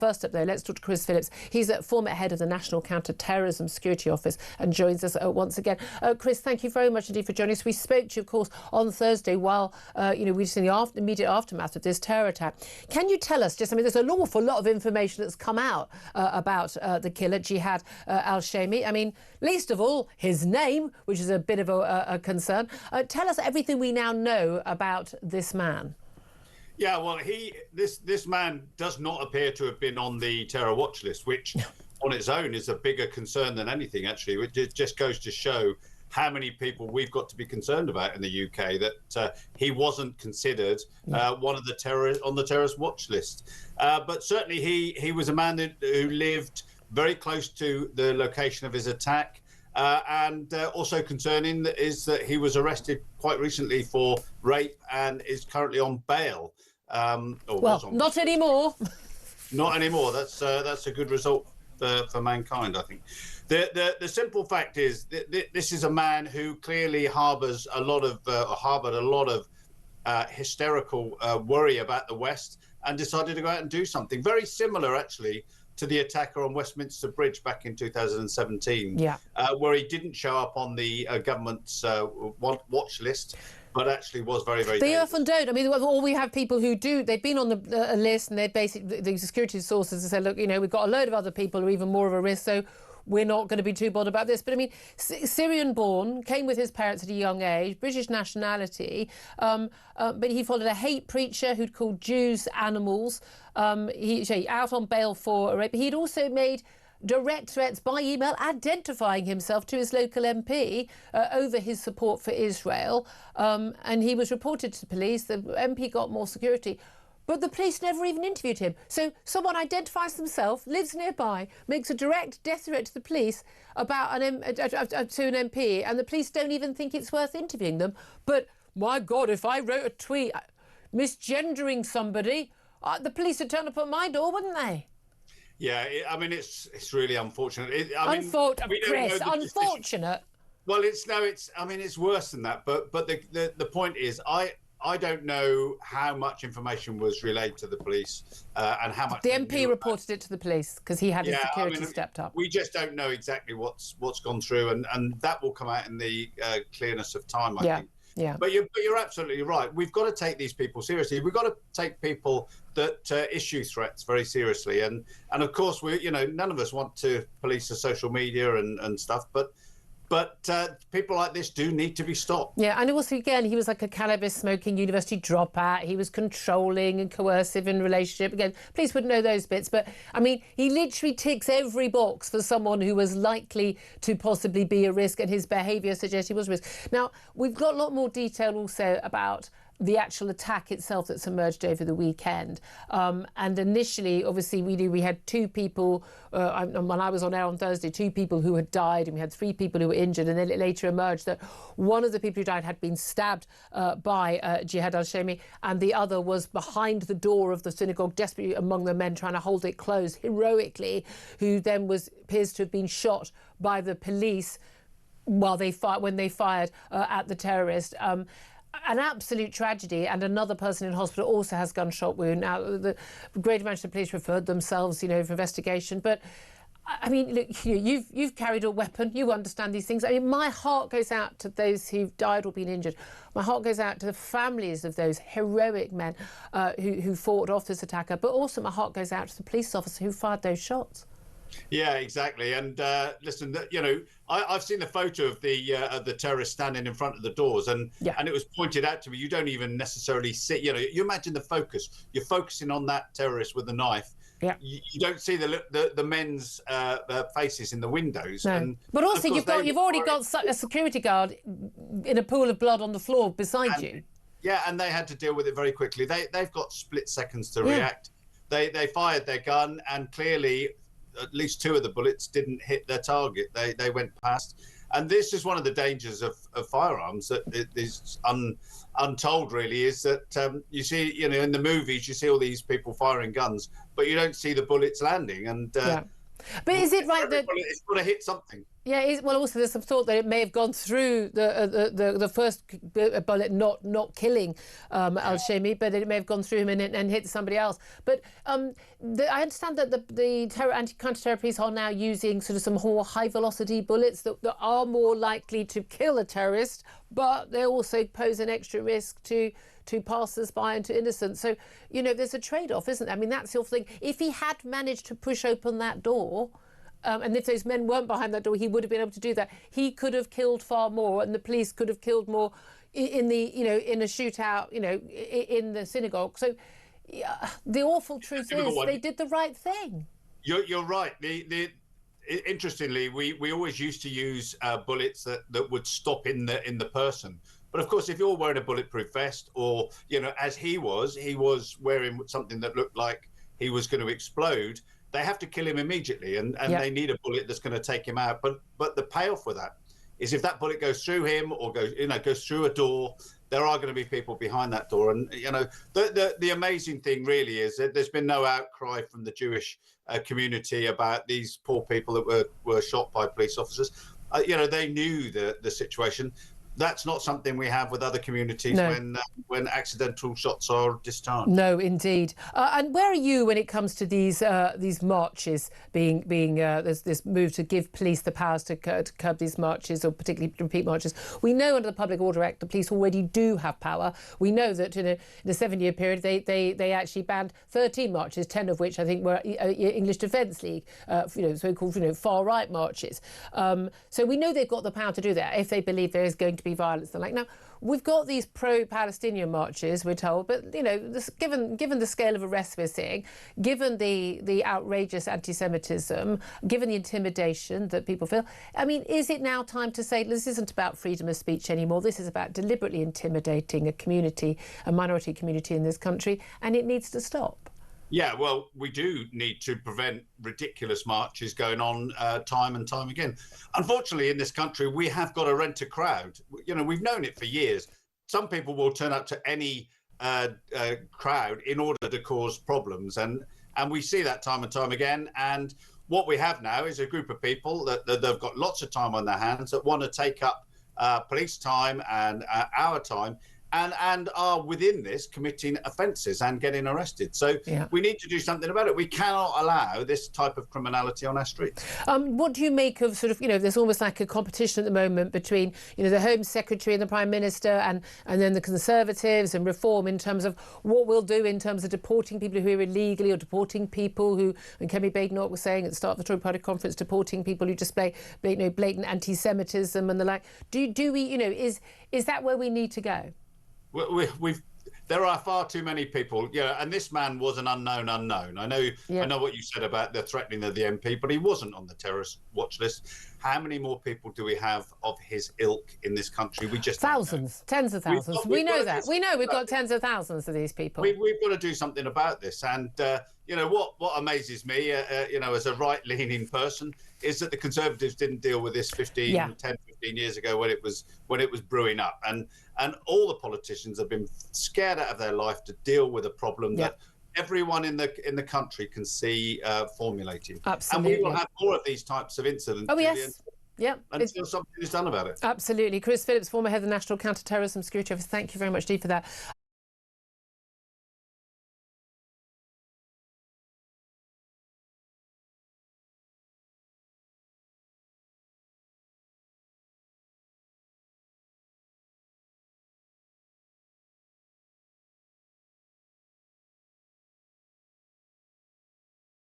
First up, though, let's talk to Chris Phillips. He's a former head of the National Counter-Terrorism Security Office and joins us once again. Chris, thank you very much indeed for joining us. We spoke to you, of course, on Thursday while, we were in the immediate aftermath of this terror attack. Can you tell us there's an awful lot of information that's come out about the killer, Jihad Al-Shamie. Least of all, his name, which is a bit of a concern. Tell us everything we now know about this man. Yeah, well, this man does not appear to have been on the terror watch list, which on its own is a bigger concern than anything, actually. It just goes to show how many people we've got to be concerned about in the UK, that he wasn't considered one of the on the terrorist watch list. But certainly he was a man who lived very close to the location of his attack. And also concerning is that he was arrested quite recently for rape and is currently on bail. Not anymore. Not anymore. That's a good result for mankind, I think. The simple fact is that this is a man who clearly harbored a lot of hysterical worry about the West, and decided to go out and do something very similar, actually, to the attacker on Westminster Bridge back in 2017, where he didn't show up on the government's watch list, but actually was very, very dangerous. They often don't. All we have people who do, they've been on the list, and they're basically, the security sources have said, look, we've got a load of other people who are even more of a risk, so we're not going to be too bothered about this. But Syrian-born, came with his parents at a young age, British nationality, but he followed a hate preacher who'd called Jews animals. He out on bail for rape. He'd also made direct threats by email identifying himself to his local MP over his support for Israel. And he was reported to police. The MP got more security. But the police never even interviewed him. So someone identifies themselves, lives nearby, makes a direct death threat to the police about to an MP, and the police don't even think it's worth interviewing them. But my God, if I wrote a tweet misgendering somebody, the police would turn up at my door, wouldn't they? Yeah, it's really unfortunate. Chris, unfortunate. Well, it's worse than that. But the point is, I don't know how much information was relayed to the police and how much. The MP reported it to the police because he had his security stepped up. We just don't know exactly what's gone through, and that will come out in the clearness of time, I think. Yeah. But you're absolutely right. We've got to take these people seriously. We've got to take people that issue threats very seriously. And of course, none of us want to police the social media and stuff, but people like this do need to be stopped. Yeah, and also, again, he was like a cannabis-smoking university dropout. He was controlling and coercive in relationship. Again, police would know those bits. But, he literally ticks every box for someone who was likely to possibly be a risk, and his behaviour suggests he was a risk. Now, we've got a lot more detail also about the actual attack itself that's emerged over the weekend. And initially, obviously, we knew we had two people, when I was on air on Thursday, two people who had died, and we had three people who were injured. And then it later emerged that one of the people who died had been stabbed by Jihad Al-Shamie, and the other was behind the door of the synagogue, desperately among the men trying to hold it closed heroically, who then appears to have been shot by the police when they fired at the terrorist. An absolute tragedy, and another person in hospital also has gunshot wound. Now, the Greater Manchester Police referred themselves, for investigation. But look, you've carried a weapon. You understand these things. My heart goes out to those who've died or been injured. My heart goes out to the families of those heroic men who fought off this attacker. But also, my heart goes out to the police officer who fired those shots. Yeah, exactly. And listen, I've seen the photo of the terrorist standing in front of the doors, and it was pointed out to me. You don't even necessarily see. You imagine the focus. You're focusing on that terrorist with the knife. Yeah. You don't see the men's faces in the windows. No. And but also, you've already got a security guard in a pool of blood on the floor beside you. Yeah, and they had to deal with it very quickly. They've got split seconds to react. They fired their gun, and clearly, at least two of the bullets didn't hit their target. They went past. And this is one of the dangers of firearms that is untold, really, is that you see, in the movies, you see all these people firing guns, but you don't see the bullets landing. And but is it right that it's got to hit something? Yeah, well, also there's some thought that it may have gone through the first bullet, not killing Al-Shamie, but it may have gone through him and hit somebody else. But I understand that the counter-terror police are now using sort of some more high-velocity bullets that are more likely to kill a terrorist, but they also pose an extra risk to passers-by and to innocents. So, you know, there's a trade-off, isn't there? I mean, that's the thing. If he had managed to push open that door, and if those men weren't behind that door, he would have been able to do that. He could have killed far more, and the police could have killed more in a shootout, in the synagogue. So the awful truth is they did the right thing. You're right. Interestingly, we always used to use bullets that would stop in the person. But of course, if you're wearing a bulletproof vest, or as he was wearing something that looked like he was going to explode, they have to kill him immediately, and they need a bullet that's going to take him out. But the payoff for that is if that bullet goes through him or goes through a door, there are going to be people behind that door. And the amazing thing really is that there's been no outcry from the Jewish community about these poor people that were shot by police officers. They knew the situation. That's not something we have with other communities. No. when accidental shots are discharged. No, indeed. And where are you when it comes to these marches being there's this move to give police the powers to curb these marches, or particularly repeat marches? We know under the Public Order Act the police already do have power. We know that in a 7-year period they actually banned 13 marches, 10 of which I think were English Defence League, so-called far right marches. So we know they've got the power to do that if they believe there is going to be violence. Now, we've got these pro-Palestinian marches, we're told, but given the scale of arrests we're seeing, given the outrageous anti-Semitism, given the intimidation that people feel, I mean, is it now time to say this isn't about freedom of speech anymore? This is about deliberately intimidating a minority community in this country, and it needs to stop. Yeah, well, we do need to prevent ridiculous marches going on time and time again. Unfortunately, in this country, we have got to rent a crowd. We've known it for years. Some people will turn up to any crowd in order to cause problems. And we see that time and time again. And what we have now is a group of people that they've got lots of time on their hands that want to take up police time and our time, and are within this committing offences and getting arrested. So we need to do something about it. We cannot allow this type of criminality on our streets. What do you make of there's almost like a competition at the moment between, the Home Secretary and the Prime Minister and then the Conservatives and Reform in terms of what we'll do in terms of deporting people who are illegally, or deporting people who, and Kemi Badenoch was saying at the start of the Tory Party conference, deporting people who display blatant anti-Semitism and the like. Do we, is that where we need to go? There are far too many people, and this man was an unknown. I know what you said about the threatening of the MP, but he wasn't on the terrorist watch list. How many more people do we have of his ilk in this country? We just thousands, tens of thousands. We know that. We know we've got tens of thousands of these people. We've got to do something about this. And what amazes me, as a right-leaning person, is that the Conservatives didn't deal with this 10, 15 years ago when it was brewing up. And all the politicians have been scared out of their life to deal with a problem that everyone in the country can see formulating. Absolutely. And we will have more of these types of incidents. Oh, yes. Yeah. Until something is done about it. Absolutely. Chris Phillips, former head of the National Counter-Terrorism Security Office, thank you very much indeed for that.